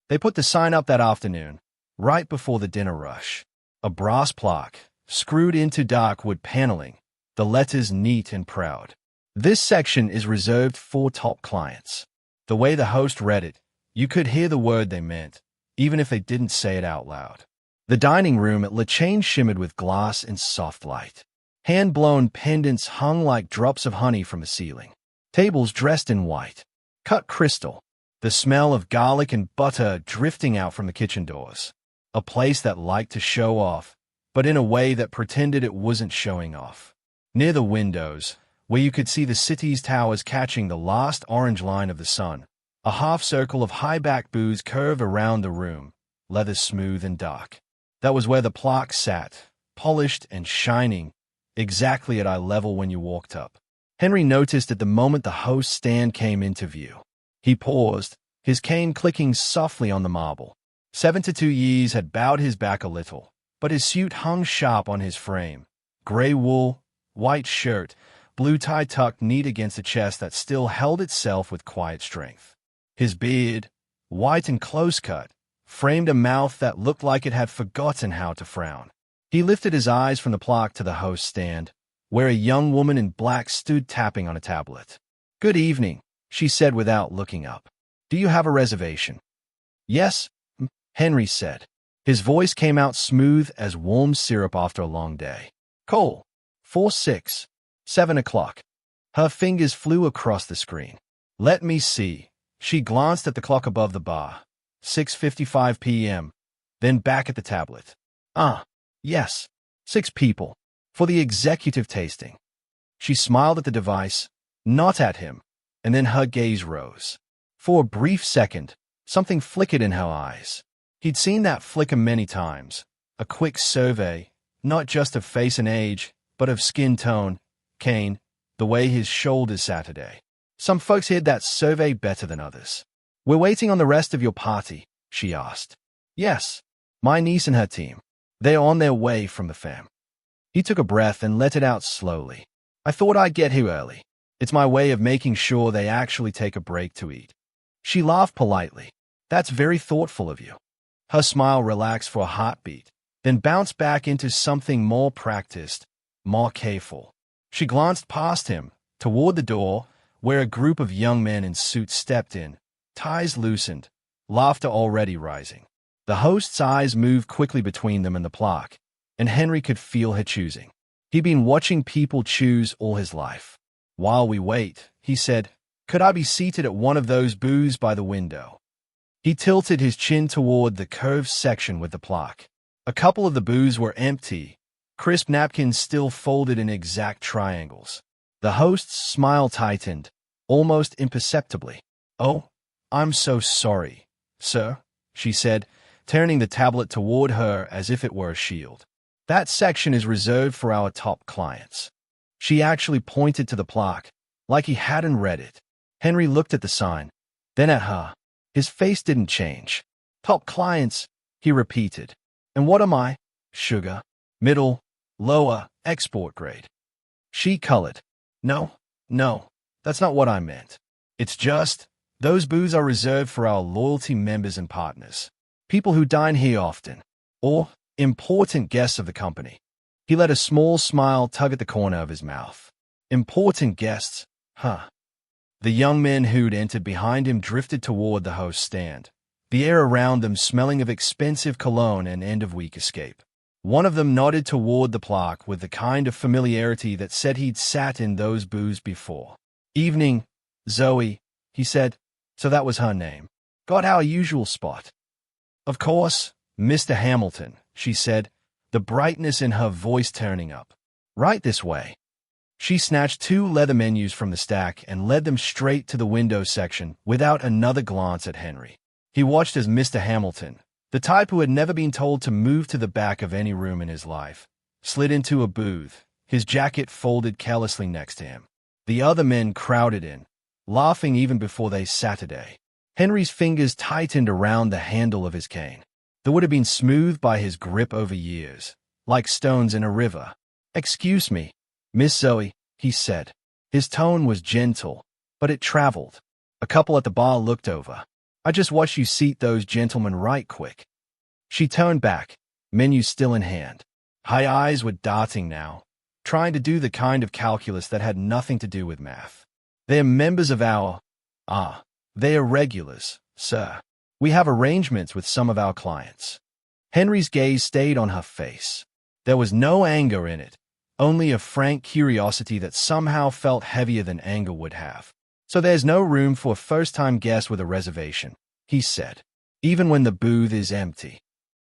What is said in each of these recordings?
They put the sign up that afternoon, right before the dinner rush. A brass plaque, screwed into dark wood paneling, the letters neat and proud. This section is reserved for top clients. The way the host read it, you could hear the word they meant, even if they didn't say it out loud. The dining room at Le Chain shimmered with glass and soft light. Hand-blown pendants hung like drops of honey from the ceiling. Tables dressed in white, cut crystal. The smell of garlic and butter drifting out from the kitchen doors. A place that liked to show off, but in a way that pretended it wasn't showing off. Near the windows, where you could see the city's towers catching the last orange line of the sun, a half-circle of high-back booths curved around the room, leather smooth and dark. That was where the plaque sat, polished and shining, exactly at eye level when you walked up. Henry noticed at the moment the host's stand came into view. He paused, his cane clicking softly on the marble. 72 years had bowed his back a little, but his suit hung sharp on his frame. Gray wool, white shirt, blue tie tucked neat against a chest that still held itself with quiet strength. His beard, white and close-cut, framed a mouth that looked like it had forgotten how to frown. He lifted his eyes from the plaque to the host's stand, where a young woman in black stood tapping on a tablet. "Good evening," she said without looking up. "Do you have a reservation?" "Yes," Henry said. His voice came out smooth as warm syrup after a long day. "Call 46, 7 o'clock. Her fingers flew across the screen. "Let me see." She glanced at the clock above the bar. 6:55 p.m., then back at the tablet. Yes, 6 people. For the executive tasting." She smiled at the device, not at him, and then her gaze rose. For a brief second, something flickered in her eyes. He'd seen that flicker many times. A quick survey, not just of face and age, but of skin tone, cane, the way his shoulders sat today. Some folks hid that survey better than others. "We're waiting on the rest of your party," she asked. "Yes, my niece and her team. They're on their way from the fam." He took a breath and let it out slowly. "I thought I'd get here early. It's my way of making sure they actually take a break to eat." She laughed politely. "That's very thoughtful of you." Her smile relaxed for a heartbeat, then bounced back into something more practiced, more careful. She glanced past him, toward the door, where a group of young men in suits stepped in, ties loosened, laughter already rising. The host's eyes moved quickly between them and the plaque, and Henry could feel her choosing. He'd been watching people choose all his life. "While we wait," he said, "could I be seated at one of those booths by the window?" He tilted his chin toward the curved section with the plaque. A couple of the booths were empty, crisp napkins still folded in exact triangles. The host's smile tightened, almost imperceptibly. "Oh, I'm so sorry, sir," she said, turning the tablet toward her as if it were a shield. "That section is reserved for our top clients." She actually pointed to the plaque, like he hadn't read it. Henry looked at the sign, then at her. His face didn't change. "Top clients," he repeated. "And what am I? Sugar? Middle? Lower? Export grade?" She colored. No, that's not what I meant. It's just, those booths are reserved for our loyalty members and partners. People who dine here often. Or important guests of the company." He let a small smile tug at the corner of his mouth. "Important guests, huh?" The young men who'd entered behind him drifted toward the host's stand, the air around them smelling of expensive cologne and end-of-week escape. One of them nodded toward the plaque with the kind of familiarity that said he'd sat in those booths before. "Evening, Zoe," he said. So that was her name. "Got our usual spot?" "Of course, Mr. Hamilton," she said, the brightness in her voice turning up. "Right this way." She snatched 2 leather menus from the stack and led them straight to the window section without another glance at Henry. He watched as Mr. Hamilton, the type who had never been told to move to the back of any room in his life, slid into a booth, his jacket folded carelessly next to him. The other men crowded in, laughing even before they sat today. Henry's fingers tightened around the handle of his cane. They would have been smoothed by his grip over years, like stones in a river. "Excuse me, Miss Zoe," he said. His tone was gentle, but it traveled. A couple at the bar looked over. I just watched you seat those gentlemen right quick." She turned back, menu still in hand. Her eyes were darting now, trying to do the kind of calculus that had nothing to do with math. "They're members of our— they are regulars, sir. We have arrangements with some of our clients." Henry's gaze stayed on her face. There was no anger in it, only a frank curiosity that somehow felt heavier than anger would have. "So there's no room for a first-time guest with a reservation," he said, "even when the booth is empty."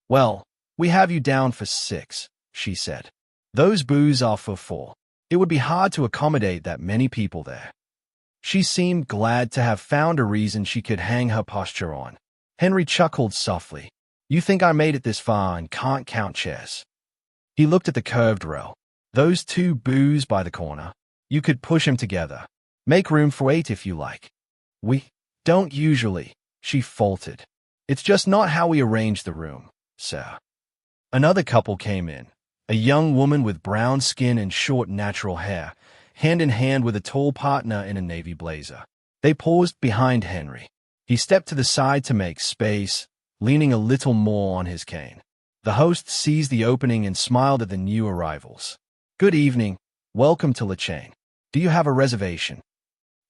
"Well, we have you down for 6, she said. "Those booths are for 4. It would be hard to accommodate that many people there." She seemed glad to have found a reason she could hang her posture on. Henry chuckled softly. "You think I made it this far and can't count chairs?" He looked at the curved row. "Those 2 booths by the corner. You could push them together. Make room for 8 if you like." "We don't usually," she faltered. "It's just not how we arrange the room, sir." Another couple came in, a young woman with brown skin and short natural hair, hand in hand with a tall partner in a navy blazer. They paused behind Henry. He stepped to the side to make space, leaning a little more on his cane. The host seized the opening and smiled at the new arrivals. "Good evening. Welcome to La Chain. Do you have a reservation?"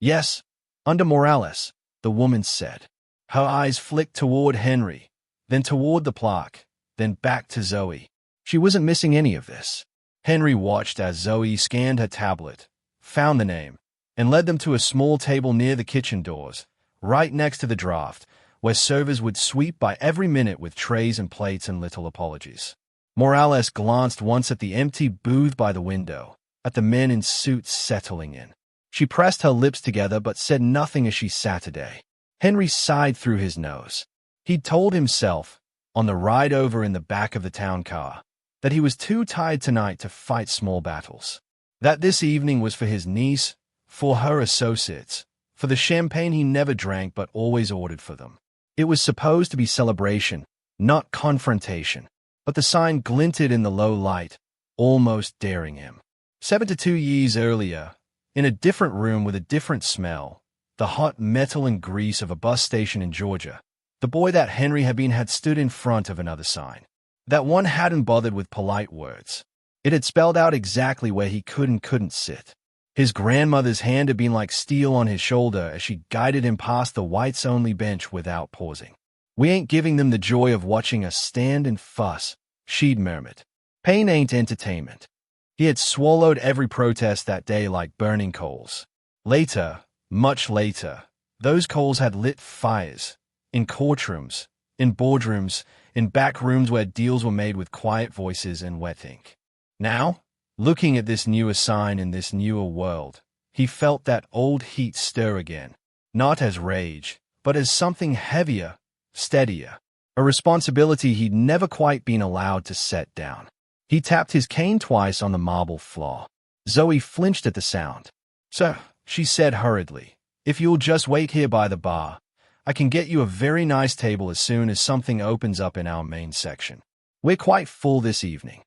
"Yes, under Morales," the woman said. Her eyes flicked toward Henry, then toward the plaque, then back to Zoe. She wasn't missing any of this. Henry watched as Zoe scanned her tablet, found the name, and led them to a small table near the kitchen doors, right next to the draft, where servers would sweep by every minute with trays and plates and little apologies. Morales glanced once at the empty booth by the window, at the men in suits settling in. She pressed her lips together but said nothing as she sat today. Henry sighed through his nose. He'd told himself, on the ride over in the back of the town car, that he was too tired tonight to fight small battles. That this evening was for his niece, for her associates, for the champagne he never drank but always ordered for them. It was supposed to be celebration, not confrontation, but the sign glinted in the low light, almost daring him. 7 to 2 years earlier, in a different room with a different smell, the hot metal and grease of a bus station in Georgia, the boy that Henry had stood in front of another sign. That one hadn't bothered with polite words. It had spelled out exactly where he could and couldn't sit. His grandmother's hand had been like steel on his shoulder as she guided him past the whites-only bench without pausing. "We ain't giving them the joy of watching us stand and fuss," she'd murmured. "Pain ain't entertainment." He had swallowed every protest that day like burning coals. Later, much later, those coals had lit fires. In courtrooms, in boardrooms, in back rooms where deals were made with quiet voices and wet ink. Now, looking at this newer sign in this newer world, he felt that old heat stir again, not as rage, but as something heavier, steadier, a responsibility he'd never quite been allowed to set down. He tapped his cane twice on the marble floor. Zoe flinched at the sound. "Sir," she said hurriedly, "if you'll just wait here by the bar, I can get you a very nice table as soon as something opens up in our main section. We're quite full this evening."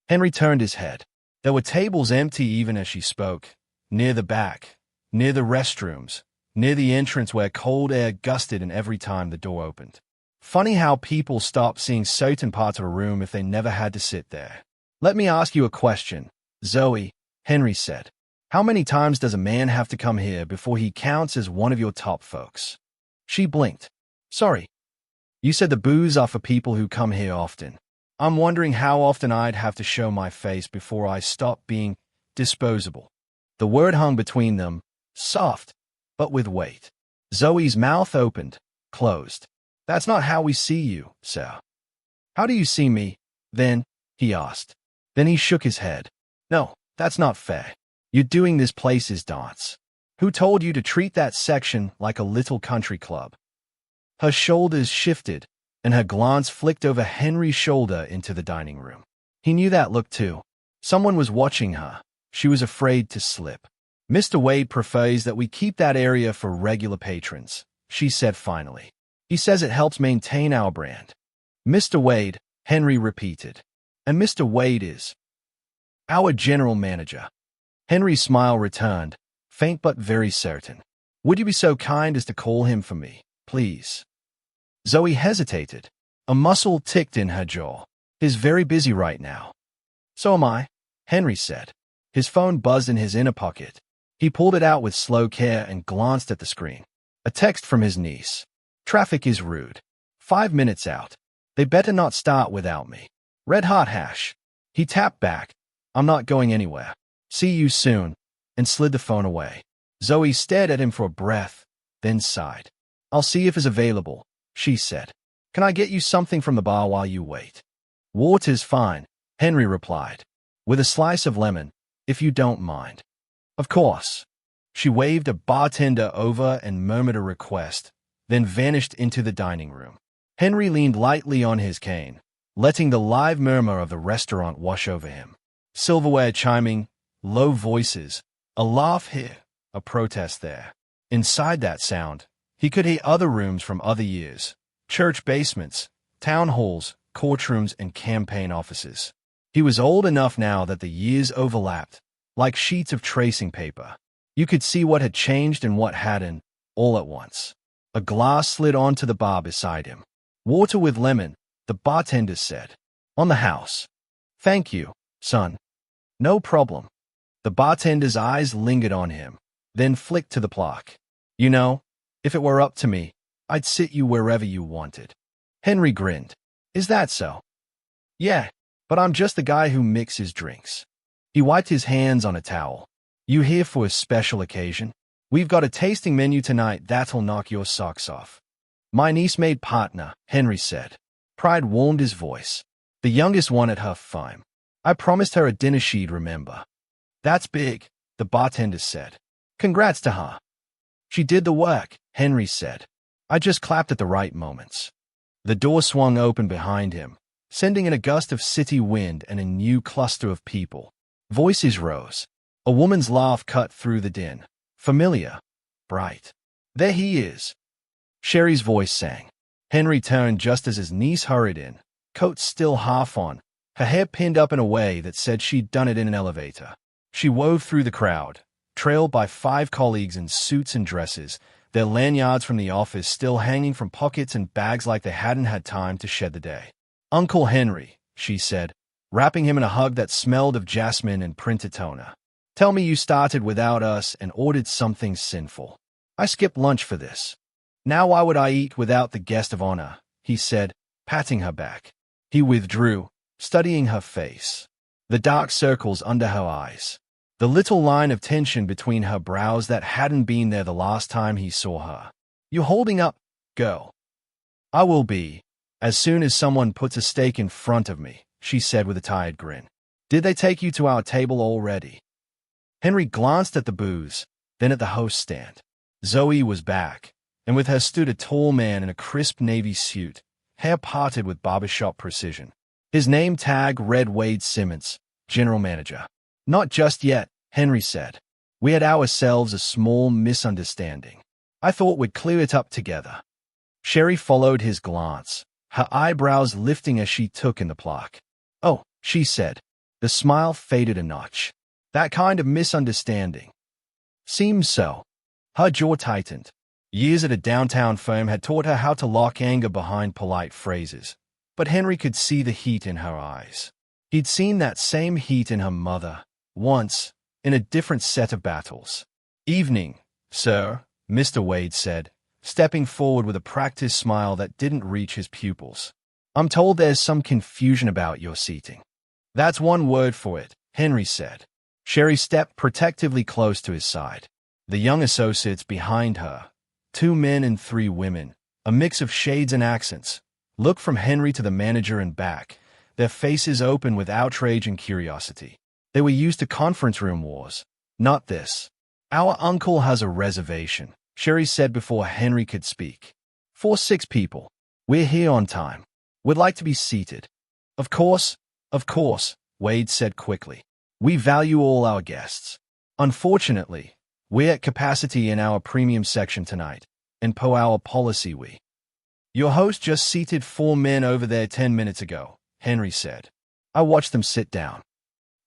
Henry turned his head. There were tables empty even as she spoke, near the back, near the restrooms, near the entrance where cold air gusted in every time the door opened. Funny how people stopped seeing certain parts of a room if they never had to sit there. "Let me ask you a question, Zoe," Henry said. "How many times does a man have to come here before he counts as one of your top folks?" She blinked. "Sorry. You said the booths are for people who come here often. I'm wondering how often I'd have to show my face before I stop being disposable." The word hung between them, soft, but with weight. Zoe's mouth opened, closed. "That's not how we see you, sir." "How do you see me, then?" he asked. Then he shook his head. "No, that's not fair. You're doing this place's dance. Who told you to treat that section like a little country club?" Her shoulders shifted, and her glance flicked over Henry's shoulder into the dining room. He knew that look too. Someone was watching her. She was afraid to slip. "Mr. Wade prefers that we keep that area for regular patrons," she said finally. "He says it helps maintain our brand." "Mr. Wade," Henry repeated. "And Mr. Wade is our general manager." Henry's smile returned, faint but very certain. "Would you be so kind as to call him for me, please?" Zoe hesitated. A muscle ticked in her jaw. He's very busy right now. So am I, Henry said. His phone buzzed in his inner pocket. He pulled it out with slow care and glanced at the screen. A text from his niece. Traffic is rude. 5 minutes out. They better not start without me. Red heart hash. He tapped back. I'm not going anywhere. See you soon, and slid the phone away. Zoe stared at him for a breath, then sighed. I'll see if it's available, she said. Can I get you something from the bar while you wait? Water's fine, Henry replied. With a slice of lemon, if you don't mind. Of course. She waved a bartender over and murmured a request, then vanished into the dining room. Henry leaned lightly on his cane, letting the live murmur of the restaurant wash over him. Silverware chiming, low voices, a laugh here, a protest there. Inside that sound, he could hear other rooms from other years, church basements, town halls, courtrooms, and campaign offices. He was old enough now that the years overlapped, like sheets of tracing paper. You could see what had changed and what hadn't, all at once. A glass slid onto the bar beside him. Water with lemon, the bartender said. On the house. Thank you, son. No problem. The bartender's eyes lingered on him, then flicked to the plaque. You know, if it were up to me, I'd sit you wherever you wanted. Henry grinned. Is that so? Yeah, but I'm just the guy who mixes drinks. He wiped his hands on a towel. You here for a special occasion? We've got a tasting menu tonight that'll knock your socks off. My niece-made partner, Henry said. Pride warmed his voice. The youngest one at her firm. I promised her a dinner she'd remember. That's big, the bartender said. Congrats to her. She did the work, Henry said. I just clapped at the right moments. The door swung open behind him, sending in a gust of city wind and a new cluster of people. Voices rose. A woman's laugh cut through the din. Familiar. Bright. There he is. Sherry's voice sang. Henry turned just as his niece hurried in, coat still half on, her hair pinned up in a way that said she'd done it in an elevator. She wove through the crowd, trailed by 5 colleagues in suits and dresses, their lanyards from the office still hanging from pockets and bags like they hadn't had time to shed the day. Uncle Henry, she said, wrapping him in a hug that smelled of jasmine and printed toner. Tell me you started without us and ordered something sinful. I skipped lunch for this. Now why would I eat without the guest of honor? He said, patting her back. He withdrew, studying her face. The dark circles under her eyes. The little line of tension between her brows that hadn't been there the last time he saw her. You holding up, girl? I will be, as soon as someone puts a steak in front of me, she said with a tired grin. Did they take you to our table already? Henry glanced at the booze, then at the host stand. Zoe was back, and with her stood a tall man in a crisp navy suit, hair parted with barbershop precision. His name tag read Wade Simmons, general manager. Not just yet, Henry said. We had ourselves a small misunderstanding. I thought we'd clear it up together. Sherry followed his glance, her eyebrows lifting as she took in the plaque. Oh, she said. The smile faded a notch. That kind of misunderstanding. Seems so. Her jaw tightened. Years at a downtown firm had taught her how to lock anger behind polite phrases, but Henry could see the heat in her eyes. He'd seen that same heat in her mother, once, in a different set of battles. Evening, sir, Mr. Wade said, stepping forward with a practiced smile that didn't reach his pupils. I'm told there's some confusion about your seating. That's one word for it, Henry said. Sherry stepped protectively close to his side. The young associates behind her, 2 men and 3 women, a mix of shades and accents, looked from Henry to the manager and back, their faces open with outrage and curiosity. They were used to conference room wars, not this. Our uncle has a reservation, Sherry said before Henry could speak. For 6 people. We're here on time. We'd like to be seated. Of course, Wade said quickly. We value all our guests. Unfortunately, we're at capacity in our premium section tonight, and per our policy Your host just seated 4 men over there 10 minutes ago, Henry said. I watched them sit down.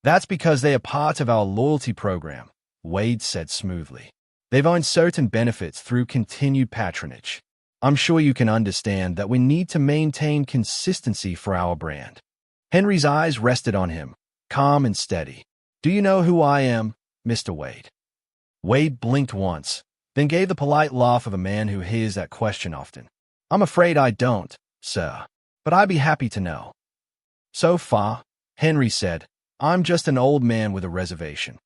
That's because they are part of our loyalty program, Wade said smoothly. They've earned certain benefits through continued patronage. I'm sure you can understand that we need to maintain consistency for our brand. Henry's eyes rested on him, calm and steady. Do you know who I am, Mr. Wade? Wade blinked once, then gave the polite laugh of a man who hears that question often. I'm afraid I don't, sir, but I'd be happy to know. So far, Henry said, I'm just an old man with a reservation.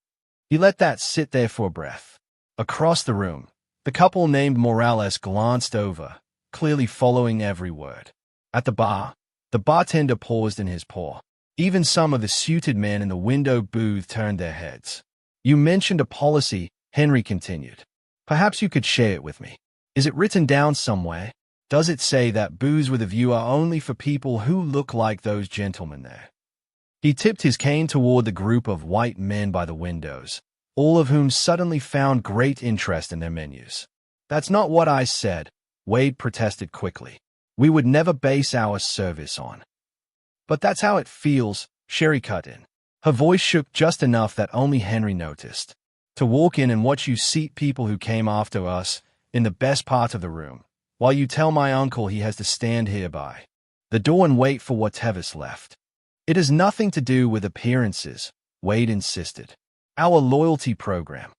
He let that sit there for a breath. Across the room, the couple named Morales glanced over, clearly following every word. At the bar, the bartender paused in his pour. Even some of the suited men in the window booth turned their heads. You mentioned a policy, Henry continued. Perhaps you could share it with me. Is it written down somewhere? Does it say that booze with a view are only for people who look like those gentlemen there? He tipped his cane toward the group of white men by the windows, all of whom suddenly found great interest in their menus. That's not what I said, Wade protested quickly. We would never base our service on. But that's how it feels, Sherry cut in. Her voice shook just enough that only Henry noticed. To walk in and watch you seat people who came after us in the best part of the room, while you tell my uncle he has to stand here by the door and wait for whatever's left. It has nothing to do with appearances, Wade insisted. Our loyalty program.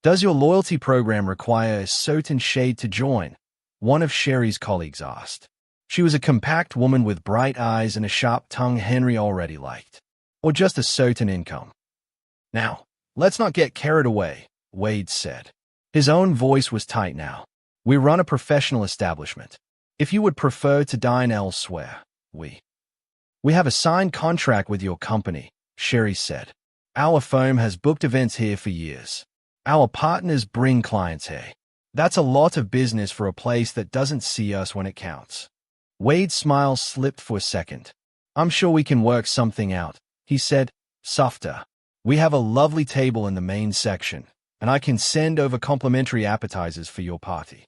Does your loyalty program require a certain shade to join? One of Sherry's colleagues asked. She was a compact woman with bright eyes and a sharp tongue Henry already liked. Or just a certain income. Now, let's not get carried away, Wade said. His own voice was tight now. We run a professional establishment. If you would prefer to dine elsewhere, we have a signed contract with your company, Sherry said. Our firm has booked events here for years. Our partners bring clients here. That's a lot of business for a place that doesn't see us when it counts. Wade's smile slipped for a second. I'm sure we can work something out, he said, softer. We have a lovely table in the main section, and I can send over complimentary appetizers for your party.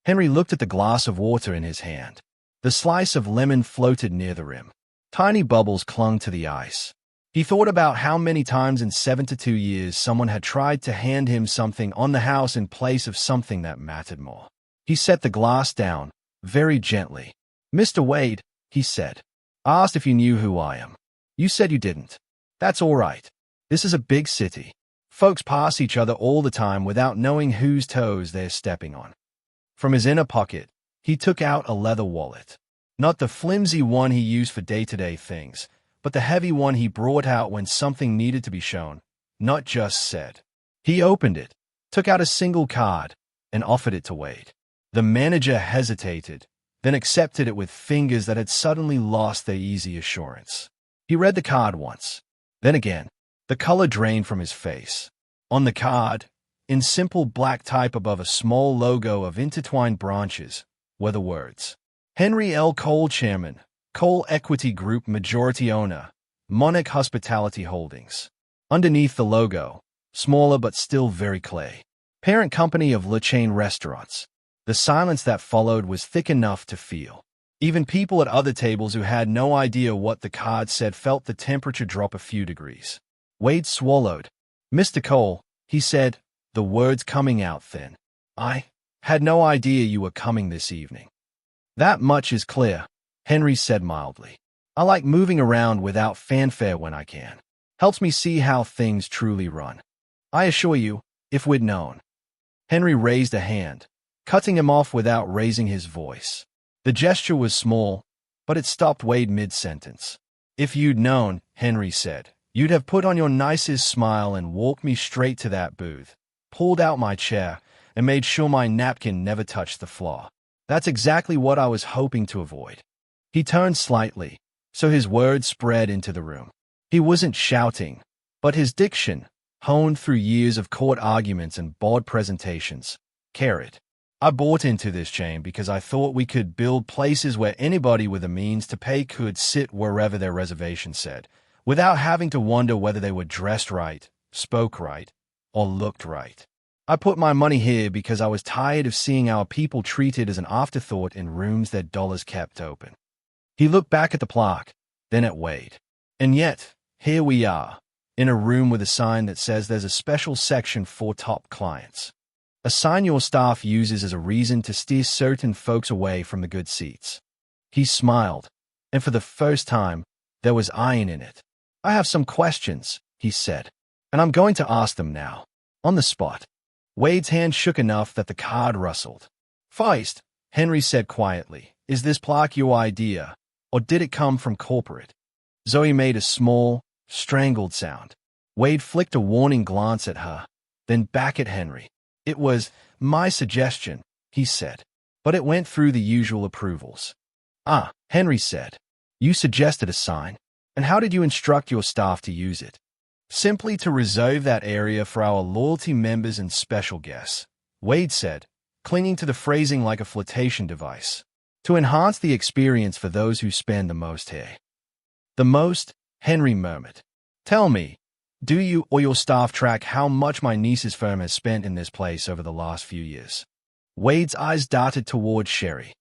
Henry looked at the glass of water in his hand. The slice of lemon floated near the rim. Tiny bubbles clung to the ice. He thought about how many times in 72 years someone had tried to hand him something on the house in place of something that mattered more. He set the glass down, very gently. Mr. Wade, he said. I asked if you knew who I am. You said you didn't. That's all right. This is a big city. Folks pass each other all the time without knowing whose toes they're stepping on. From his inner pocket, he took out a leather wallet. Not the flimsy one he used for day-to-day things, but the heavy one he brought out when something needed to be shown, not just said. He opened it, took out a single card, and offered it to Wade. The manager hesitated, then accepted it with fingers that had suddenly lost their easy assurance. He read the card once, then again. The color drained from his face. On the card, in simple black type above a small logo of intertwined branches, were the words, Henry L. Cole, Chairman, Cole Equity Group Majority Owner, Monarch Hospitality Holdings. Underneath the logo, smaller but still very clear, Parent Company of Le Chain Restaurants. The silence that followed was thick enough to feel. Even people at other tables who had no idea what the card said felt the temperature drop a few degrees. Wade swallowed. Mr. Cole, he said, the words coming out thin. I had no idea you were coming this evening. That much is clear, Henry said mildly. I like moving around without fanfare when I can. Helps me see how things truly run. I assure you, if we'd known. Henry raised a hand, cutting him off without raising his voice. The gesture was small, but it stopped Wade mid-sentence. If you'd known, Henry said, you'd have put on your nicest smile and walked me straight to that booth, pulled out my chair, and made sure my napkin never touched the floor. That's exactly what I was hoping to avoid. He turned slightly, so his words spread into the room. He wasn't shouting, but his diction, honed through years of court arguments and board presentations, carried. I bought into this chain because I thought we could build places where anybody with the means to pay could sit wherever their reservation said, without having to wonder whether they were dressed right, spoke right, or looked right. I put my money here because I was tired of seeing our people treated as an afterthought in rooms their dollars kept open. He looked back at the plaque, then at Wade. And yet, here we are, in a room with a sign that says there's a special section for top clients. A sign your staff uses as a reason to steer certain folks away from the good seats. He smiled, and for the first time, there was iron in it. I have some questions, he said, and I'm going to ask them now. On the spot. Wade's hand shook enough that the card rustled. Feist, Henry said quietly, is this plaque your idea, or did it come from corporate? Zoe made a small, strangled sound. Wade flicked a warning glance at her, then back at Henry. It was my suggestion, he said, but it went through the usual approvals. Ah, Henry said. You suggested a sign, and how did you instruct your staff to use it? Simply to reserve that area for our loyalty members and special guests, Wade said, clinging to the phrasing like a flotation device. To enhance the experience for those who spend the most here. The most, Henry murmured. Tell me, do you or your staff track how much my niece's firm has spent in this place over the last few years? Wade's eyes darted toward Sherry.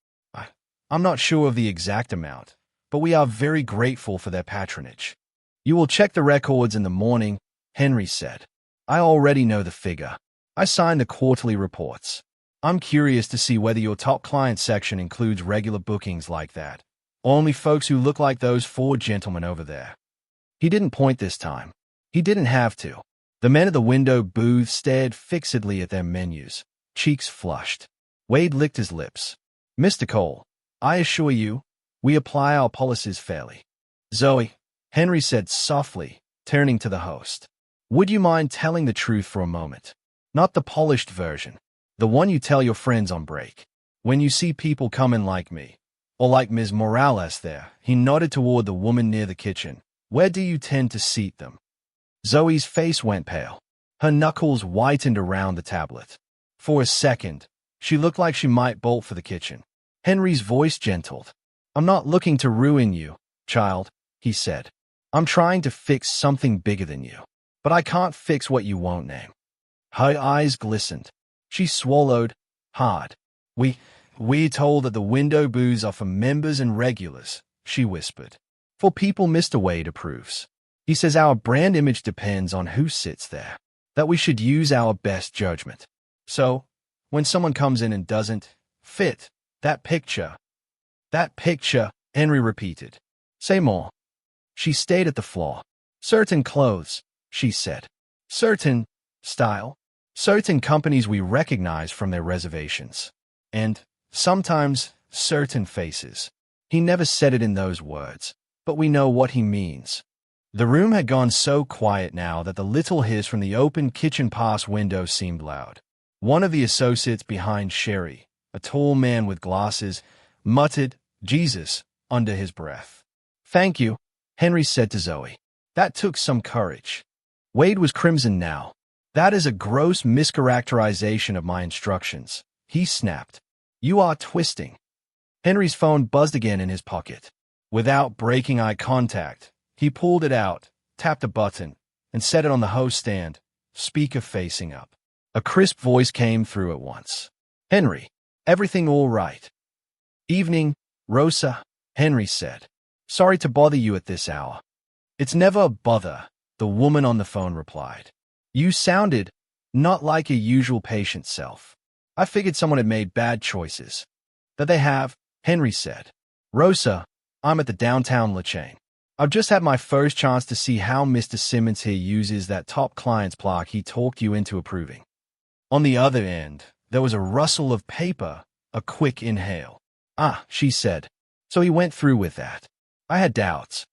I'm not sure of the exact amount, but we are very grateful for their patronage. You will check the records in the morning, Henry said. I already know the figure. I signed the quarterly reports. I'm curious to see whether your top client section includes regular bookings like that, or only folks who look like those 4 gentlemen over there. He didn't point this time. He didn't have to. The men at the window booth stared fixedly at their menus, cheeks flushed. Wade licked his lips. Mr. Cole, I assure you, we apply our policies fairly. Zoe, Henry said softly, turning to the host. Would you mind telling the truth for a moment? Not the polished version. The one you tell your friends on break. When you see people come in like me, or like Ms. Morales there, he nodded toward the woman near the kitchen. Where do you tend to seat them? Zoe's face went pale. Her knuckles whitened around the tablet. For a second, she looked like she might bolt for the kitchen. Henry's voice gentled. I'm not looking to ruin you, child, he said. I'm trying to fix something bigger than you. But I can't fix what you won't name. Her eyes glistened. She swallowed hard. We're told that the window booths are for members and regulars, she whispered. For people Mr. Wade approves. He says our brand image depends on who sits there, that we should use our best judgment. So, when someone comes in and doesn't fit that picture, Henry repeated. Say more. She stayed at the floor. Certain clothes, she said. Certain style. Certain companies we recognize from their reservations. And, sometimes, certain faces. He never said it in those words, but we know what he means. The room had gone so quiet now that the little hiss from the open kitchen pass window seemed loud. One of the associates behind Sherry, a tall man with glasses, muttered, Jesus, under his breath. Thank you, Henry said to Zoe. That took some courage. Wade was crimson now. That is a gross mischaracterization of my instructions, he snapped. You are twisting. Henry's phone buzzed again in his pocket. Without breaking eye contact, he pulled it out, tapped a button, and set it on the host stand, speaker facing up. A crisp voice came through at once. Henry, everything all right? Evening, Rosa, Henry said. Sorry to bother you at this hour. It's never a bother, the woman on the phone replied. You sounded not like your usual patient self. I figured someone had made bad choices. That they have, Henry said. Rosa, I'm at the downtown La Chain. I've just had my first chance to see how Mr. Simmons here uses that top client's plaque he talked you into approving. On the other end, there was a rustle of paper, a quick inhale. Ah, she said. So he went through with that. I had doubts.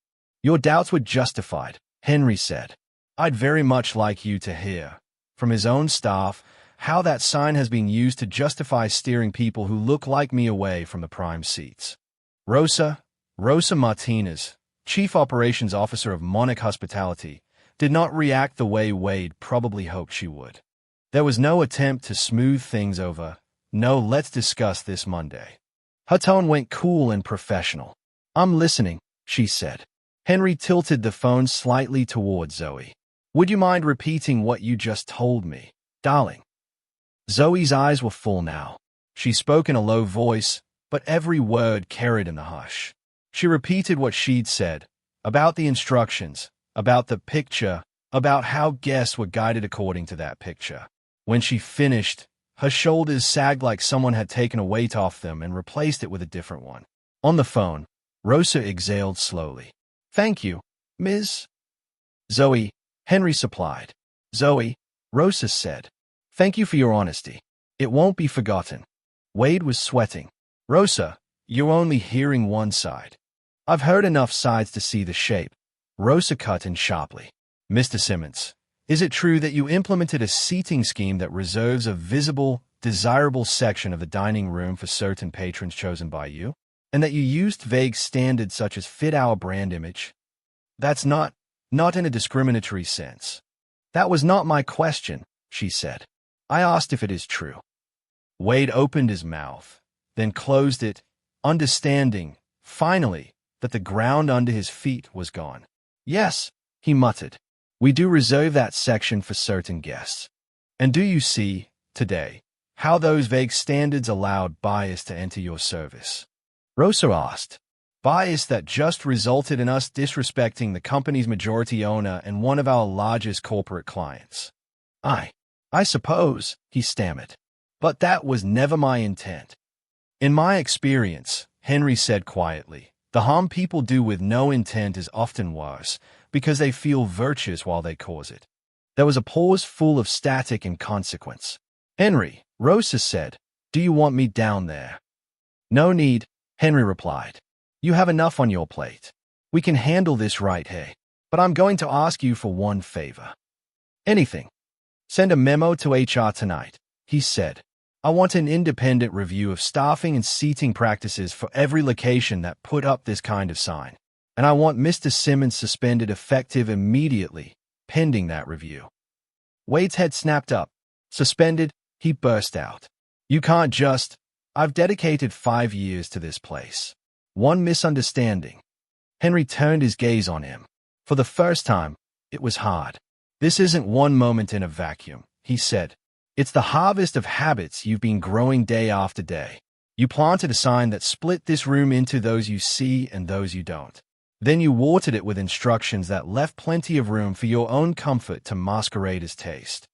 Your doubts were justified, Henry said. I'd very much like you to hear, from his own staff, how that sign has been used to justify steering people who look like me away from the prime seats. Rosa Martinez, Chief Operations Officer of Monarch Hospitality, did not react the way Wade probably hoped she would. There was no attempt to smooth things over. No, let's discuss this Monday. Her tone went cool and professional. I'm listening, she said. Henry tilted the phone slightly toward Zoe. Would you mind repeating what you just told me, darling? Zoe's eyes were full now. She spoke in a low voice, but every word carried in the hush. She repeated what she'd said, about the instructions, about the picture, about how guests were guided according to that picture. When she finished, Her shoulders sagged like someone had taken a weight off them and replaced it with a different one. On the phone, Rosa exhaled slowly. "Thank you, Ms. Zoe," Henry supplied. "Zoe," Rosa said. "Thank you for your honesty. It won't be forgotten." Wade was sweating. "Rosa, you're only hearing one side. I've heard enough sides to see the shape." Rosa cut in sharply. "Mr. Simmons, is it true that you implemented a seating scheme that reserves a visible, desirable section of the dining room for certain patrons chosen by you? And that you used vague standards such as fit our brand image?" "That's not in a discriminatory sense." "That was not my question," she said. "I asked if it is true." Wade opened his mouth, then closed it, understanding, finally, that the ground under his feet was gone. "Yes," he muttered. "We do reserve that section for certain guests. And do you see, today, how those vague standards allowed bias to enter your service?" Rosa asked. "Bias that just resulted in us disrespecting the company's majority owner and one of our largest corporate clients." I suppose," he stammered. "But that was never my intent." "In my experience," Henry said quietly, "the harm people do with no intent is often worse, because they feel virtuous while they cause it." There was a pause full of static and consequence. "Henry," Rosa said, "do you want me down there?" "No need," Henry replied. "You have enough on your plate. We can handle this right here. But I'm going to ask you for one favor." "Anything." "Send a memo to HR tonight," he said. "I want an independent review of staffing and seating practices for every location that put up this kind of sign. And I want Mr. Simmons suspended effective immediately, pending that review." Wade's head snapped up. "Suspended?" he burst out. "You can't just. I've dedicated 5 years to this place. One misunderstanding." Henry turned his gaze on him. For the first time, it was hard. "This isn't one moment in a vacuum," he said. "It's the harvest of habits you've been growing day after day. You planted a sign that split this room into those you see and those you don't. Then you watered it with instructions that left plenty of room for your own comfort to masquerade as taste."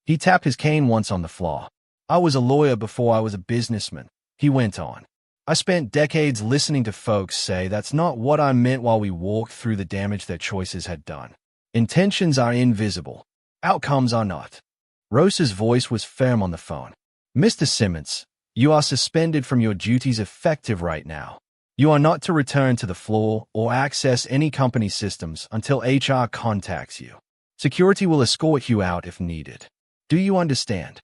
He tapped his cane once on the floor. "I was a lawyer before I was a businessman," he went on. "I spent decades listening to folks say that's not what I meant while we walked through the damage their choices had done. Intentions are invisible. Outcomes are not." Rosa's voice was firm on the phone. "Mr. Simmons, you are suspended from your duties effective right now. You are not to return to the floor or access any company systems until HR contacts you. Security will escort you out if needed. Do you understand?"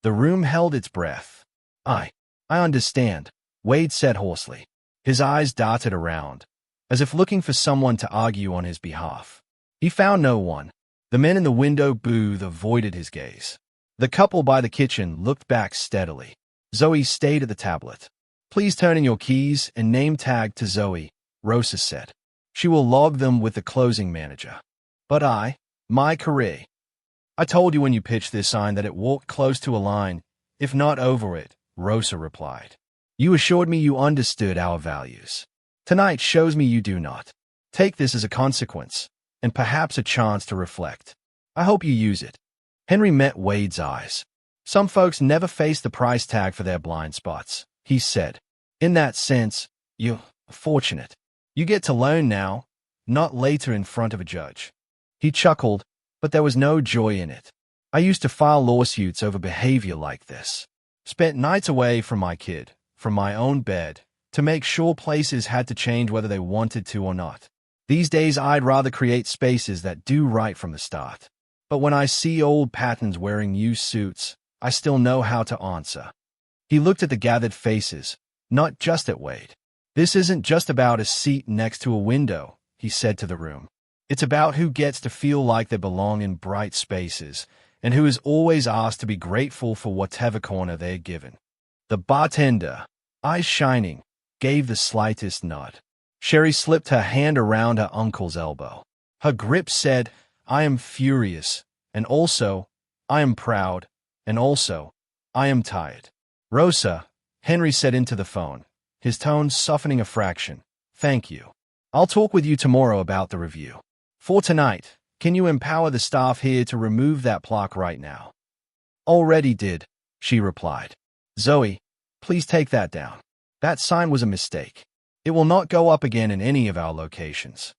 The room held its breath. I understand," Wade said hoarsely. His eyes darted around, as if looking for someone to argue on his behalf. He found no one. The men in the window booth avoided his gaze. The couple by the kitchen looked back steadily. Zoe stayed at the tablet. "Please turn in your keys and name tag to Zoe," Rosa said. "She will log them with the closing manager." "But my career." "I told you when you pitched this sign that it walked close to a line, if not over it," Rosa replied. "You assured me you understood our values. Tonight shows me you do not. Take this as a consequence, and perhaps a chance to reflect. I hope you use it." Henry met Wade's eyes. "Some folks never face the price tag for their blind spots," he said. "In that sense, you're fortunate. You get to learn now, not later in front of a judge." He chuckled, but there was no joy in it. "I used to file lawsuits over behavior like this. Spent nights away from my kid, from my own bed, to make sure places had to change whether they wanted to or not. These days I'd rather create spaces that do right from the start. But when I see old patterns wearing new suits, I still know how to answer." He looked at the gathered faces, not just at Wade. "This isn't just about a seat next to a window," he said to the room. "It's about who gets to feel like they belong in bright spaces, and who is always asked to be grateful for whatever corner they're given." The bartender, eyes shining, gave the slightest nod. Sherry slipped her hand around her uncle's elbow. Her grip said, "I am furious, and also, I am proud, and also, I am tired." "Rosa," Henry said into the phone, his tone softening a fraction. "Thank you. I'll talk with you tomorrow about the review. For tonight, can you empower the staff here to remove that plaque right now?" "Already did," she replied. Zoe, please take that down. That sign was a mistake. It will not go up again in any of our locations.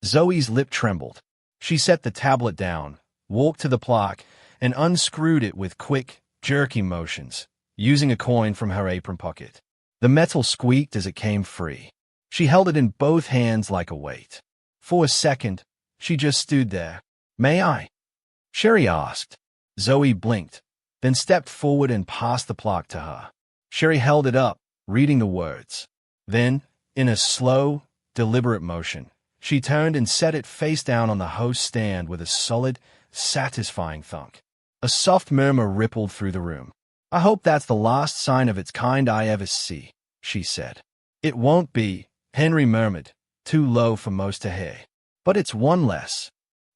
Zoe's lip trembled. She set the tablet down, walked to the plaque, and unscrewed it with quick, jerky motions, using a coin from her apron pocket. The metal squeaked as it came free. She held it in both hands like a weight. For a second, she just stood there. May I? Sherry asked. Zoe blinked, then stepped forward and passed the plaque to her. Sherry held it up, reading the words. Then, in a slow, deliberate motion, she turned and set it face down on the host's stand with a solid, satisfying thunk. A soft murmur rippled through the room. I hope that's the last sign of its kind I ever see, she said. It won't be, Henry murmured, too low for most to hear. But it's one less.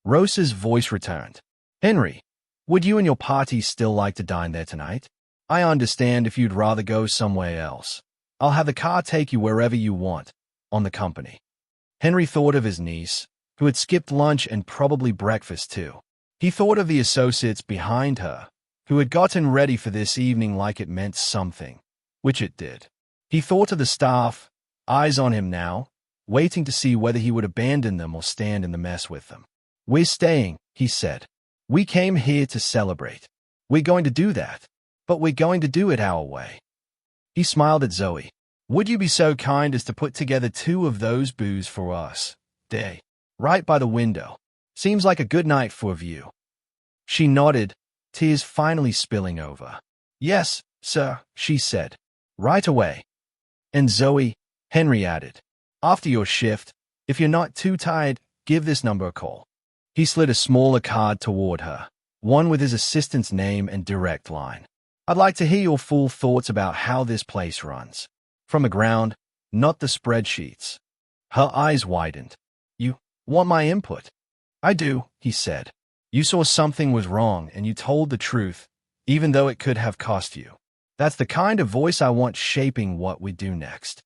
Rosa's voice returned. Henry, would you and your party still like to dine there tonight? I understand if you'd rather go somewhere else. I'll have the car take you wherever you want, on the company. Henry thought of his niece, who had skipped lunch and probably breakfast too. He thought of the associates behind her, who had gotten ready for this evening like it meant something, which it did. He thought of the staff, eyes on him now, waiting to see whether he would abandon them or stand in the mess with them. We're staying, he said. We came here to celebrate. We're going to do that, but we're going to do it our way. He smiled at Zoe. Would you be so kind as to put together 2 of those booths for us, Day, right by the window? Seems like a good night for a view. She nodded, tears finally spilling over. Yes, sir, she said. Right away. And Zoe, Henry added, after your shift, if you're not too tired, give this number a call. He slid a smaller card toward her, one with his assistant's name and direct line. I'd like to hear your full thoughts about how this place runs. From the ground, not the spreadsheets. Her eyes widened. You want my input? I do, he said. You saw something was wrong and you told the truth, even though it could have cost you. That's the kind of voice I want shaping what we do next.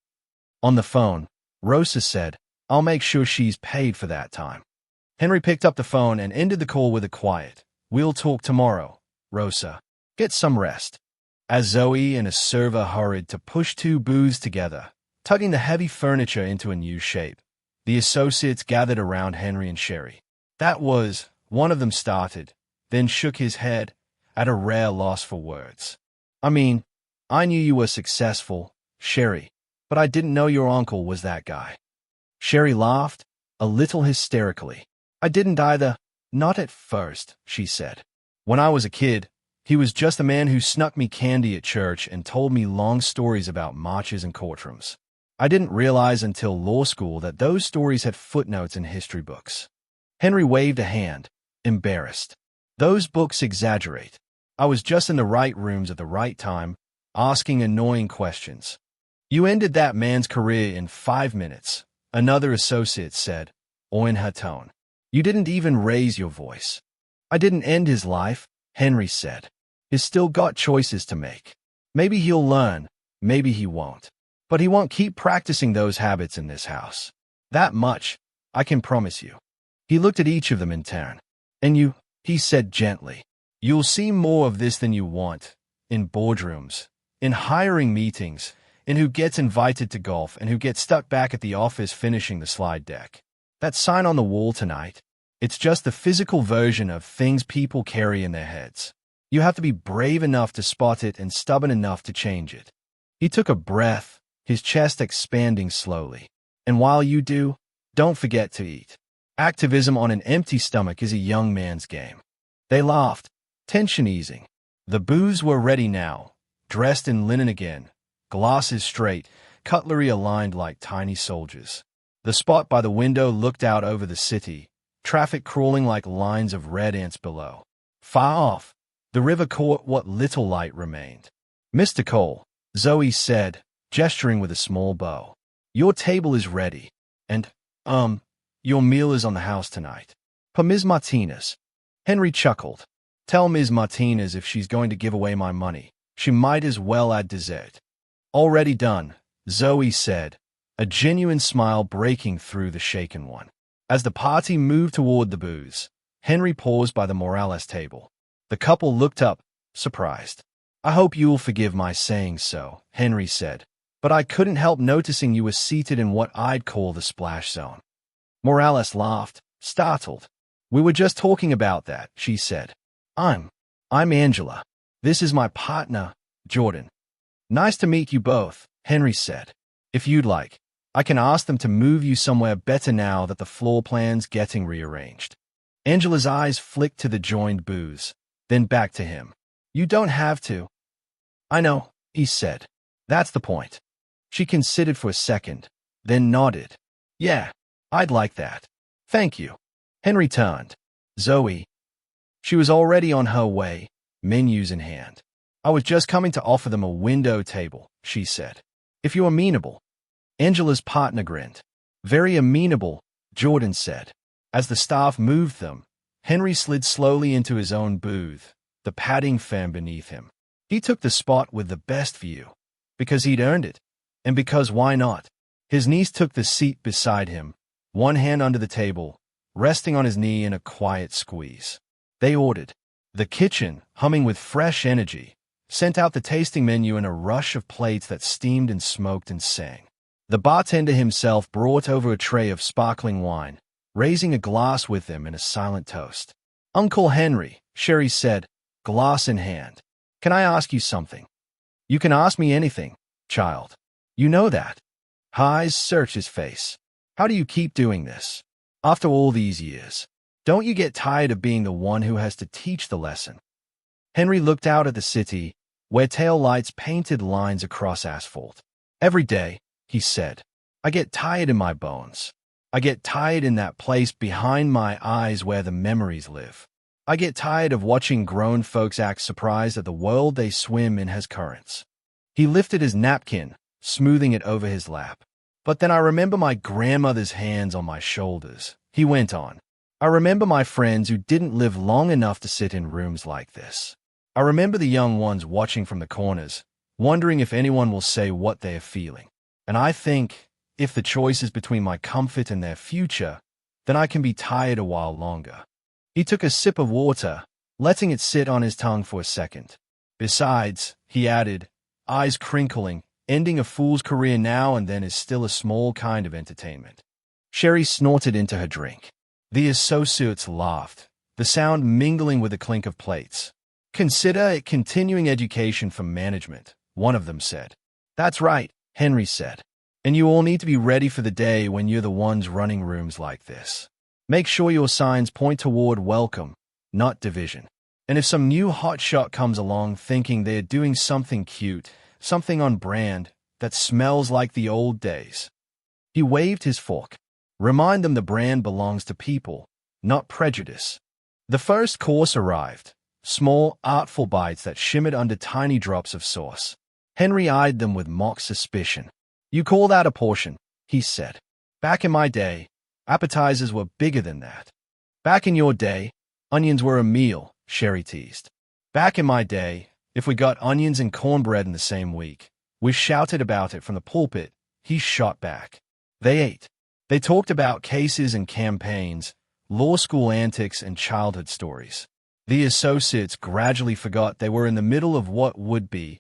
On the phone, Rosa said, I'll make sure she's paid for that time. Henry picked up the phone and ended the call with a quiet, We'll talk tomorrow, Rosa. Get some rest. As Zoe and a server hurried to push 2 booths together, tugging the heavy furniture into a new shape, the associates gathered around Henry and Sherry. That was, one of them started, then shook his head, at a rare loss for words. I mean, I knew you were successful, Sherry, but I didn't know your uncle was that guy. Sherry laughed, a little hysterically. I didn't either, not at first, she said. When I was a kid, he was just a man who snuck me candy at church and told me long stories about marches and courtrooms. I didn't realize until law school that those stories had footnotes in history books. Henry waved a hand, embarrassed. Those books exaggerate. I was just in the right rooms at the right time, asking annoying questions. You ended that man's career in 5 minutes, another associate said, or in her tone. You didn't even raise your voice. I didn't end his life, Henry said. He's still got choices to make. Maybe he'll learn, maybe he won't. But he won't keep practicing those habits in this house. That much, I can promise you. He looked at each of them in turn. And you, he said gently, you'll see more of this than you want, in boardrooms, in hiring meetings, in who gets invited to golf and who gets stuck back at the office finishing the slide deck. That sign on the wall tonight, it's just the physical version of things people carry in their heads. You have to be brave enough to spot it and stubborn enough to change it. He took a breath, his chest expanding slowly. And while you do, don't forget to eat. Activism on an empty stomach is a young man's game. They laughed, tension easing. The booths were ready now, dressed in linen again, glasses straight, cutlery aligned like tiny soldiers. The spot by the window looked out over the city, traffic crawling like lines of red ants below. Far off, the river caught what little light remained. Mr. Cole, Zoe said, gesturing with a small bow. Your table is ready, and, your meal is on the house tonight. For Ms. Martinez. Henry chuckled. Tell Ms. Martinez if she's going to give away my money, she might as well add dessert. Already done, Zoe said, a genuine smile breaking through the shaken one. As the party moved toward the booths, Henry paused by the Morales table. The couple looked up, surprised. I hope you'll forgive my saying so, Henry said, but I couldn't help noticing you were seated in what I'd call the splash zone. Morales laughed, startled. We were just talking about that, she said. I'm Angela. This is my partner, Jordan. Nice to meet you both, Henry said. If you'd like, I can ask them to move you somewhere better now that the floor plan's getting rearranged. Angela's eyes flicked to the joined booths, then back to him. You don't have to. I know, he said. That's the point. She considered for a second, then nodded. Yeah, I'd like that. Thank you. Henry turned. Zoe. She was already on her way, menus in hand. I was just coming to offer them a window table, she said. If you're amenable. Angela's partner grinned. Very amenable, Jordan said. As the staff moved them, Henry slid slowly into his own booth, the padding fan beneath him. He took the spot with the best view, because he'd earned it, and because why not? His niece took the seat beside him, one hand under the table, resting on his knee in a quiet squeeze. They ordered. The kitchen, humming with fresh energy, sent out the tasting menu in a rush of plates that steamed and smoked and sang. The bartender himself brought over a tray of sparkling wine, raising a glass with him in a silent toast. Uncle Henry, Sherry said, glass in hand. Can I ask you something? You can ask me anything, child. You know that. Eyes searched his face. How do you keep doing this? After all these years, don't you get tired of being the one who has to teach the lesson? Henry looked out at the city, where tail lights painted lines across asphalt. Every day, he said, I get tired in my bones. I get tired in that place behind my eyes where the memories live. I get tired of watching grown folks act surprised that the world they swim in has currents. He lifted his napkin, smoothing it over his lap. But then I remember my grandmother's hands on my shoulders, he went on. I remember my friends who didn't live long enough to sit in rooms like this. I remember the young ones watching from the corners, wondering if anyone will say what they are feeling. And I think, if the choice is between my comfort and their future, then I can be tired a while longer. He took a sip of water, letting it sit on his tongue for a second. Besides, he added, eyes crinkling, ending a fool's career now and then is still a small kind of entertainment. Sherry snorted into her drink. The associates laughed, the sound mingling with the clink of plates. Consider it continuing education for management, one of them said. That's right, Henry said. And you all need to be ready for the day when you're the ones running rooms like this. Make sure your signs point toward welcome, not division. And if some new hotshot comes along thinking they're doing something cute, something on brand, that smells like the old days. He waved his fork. Remind them the brand belongs to people, not prejudice. The first course arrived. Small, artful bites that shimmered under tiny drops of sauce. Henry eyed them with mock suspicion. You call that a portion, he said. Back in my day, appetizers were bigger than that. Back in your day, onions were a meal, Sherry teased. Back in my day, if we got onions and cornbread in the same week, we shouted about it from the pulpit, he shot back. They ate. They talked about cases and campaigns, law school antics and childhood stories. The associates gradually forgot they were in the middle of what would be,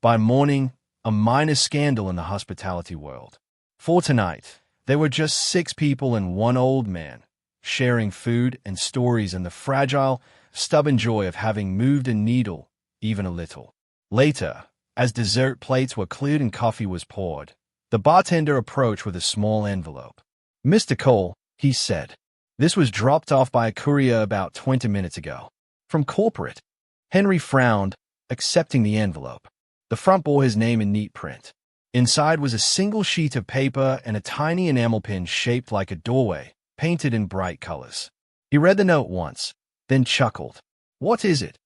by morning, a minor scandal in the hospitality world. For tonight, there were just 6 people and one old man, sharing food and stories and the fragile, stubborn joy of having moved a needle, even a little. Later, as dessert plates were cleared and coffee was poured, the bartender approached with a small envelope. Mr. Cole, he said, this was dropped off by a courier about 20 minutes ago. From corporate. Henry frowned, accepting the envelope. The front bore his name in neat print. Inside was a single sheet of paper and a tiny enamel pin shaped like a doorway, painted in bright colors. He read the note once, then chuckled. What is it?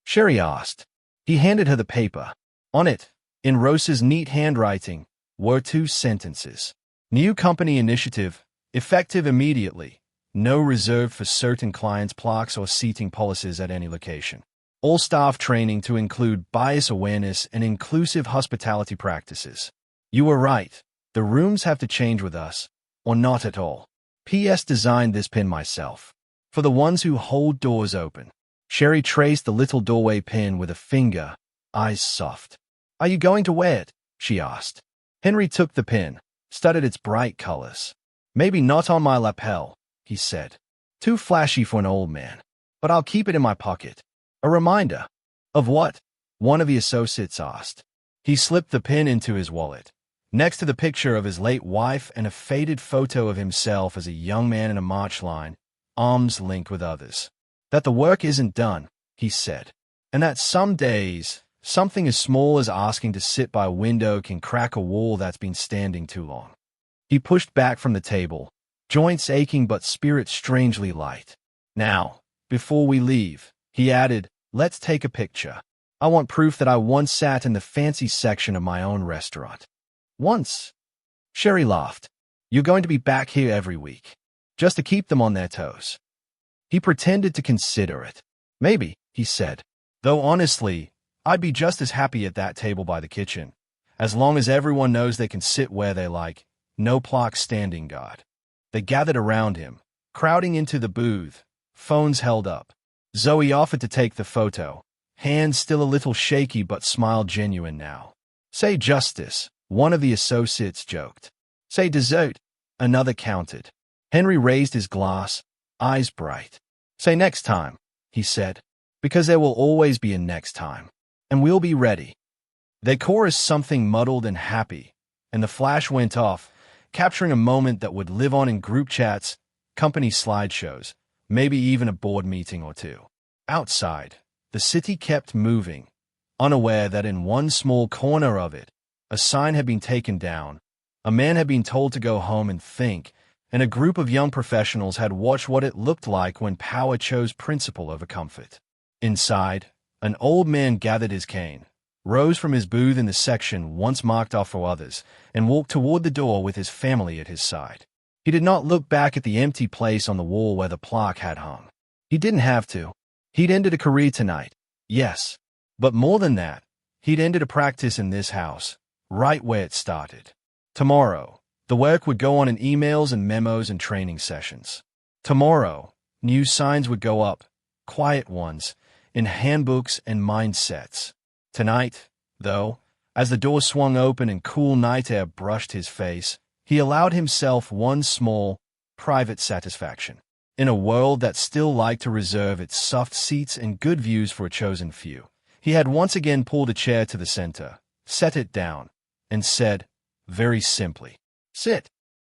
Sherry asked. He handed her the paper. On it, in Rose's neat handwriting, were 2 sentences. New company initiative, effective immediately. No reserve for certain clients' plaques or seating policies at any location. All staff training to include bias awareness and inclusive hospitality practices. You were right. The rooms have to change with us, or not at all. P.S. designed this pin myself. For the ones who hold doors open. Sherry traced the little doorway pin with a finger, eyes soft. "Are you going to wear it?" she asked. Henry took the pin, studied its bright colors. "Maybe not on my lapel," he said. "Too flashy for an old man. But I'll keep it in my pocket." "A reminder." "Of what?" one of the associates asked. He slipped the pin into his wallet, next to the picture of his late wife and a faded photo of himself as a young man in a march line, arms linked with others. "That the work isn't done," he said, "and that some days, something as small as asking to sit by a window can crack a wall that's been standing too long." He pushed back from the table, joints aching but spirit strangely light. "Now, before we leave," he added, "let's take a picture. I want proof that I once sat in the fancy section of my own restaurant." "Once?" Sherry laughed. "You're going to be back here every week, just to keep them on their toes." He pretended to consider it. "Maybe," he said, "though honestly, I'd be just as happy at that table by the kitchen, as long as everyone knows they can sit where they like, no plaque standing guard." They gathered around him, crowding into the booth, phones held up. Zoe offered to take the photo, hands still a little shaky but smile genuine now. "Say justice," one of the associates joked. "Say dessert," another countered. Henry raised his glass, eyes bright. "Say next time," he said, "because there will always be a next time, and we'll be ready." They chorused something muddled and happy, and the flash went off, capturing a moment that would live on in group chats, company slideshows, maybe even a board meeting or two. Outside, the city kept moving, unaware that in one small corner of it, a sign had been taken down, a man had been told to go home and think, and a group of young professionals had watched what it looked like when power chose principle over comfort. Inside, an old man gathered his cane, rose from his booth in the section once marked off for others, and walked toward the door with his family at his side. He did not look back at the empty place on the wall where the plaque had hung. He didn't have to. He'd ended a career tonight, yes. But more than that, he'd ended a practice in this house, right where it started. Tomorrow, the work would go on in emails and memos and training sessions. Tomorrow, new signs would go up, quiet ones, in handbooks and mindsets. Tonight, though, as the door swung open and cool night air brushed his face, he allowed himself one small, private satisfaction. In a world that still liked to reserve its soft seats and good views for a chosen few, he had once again pulled a chair to the center, set it down, and said, very simply, "Sit."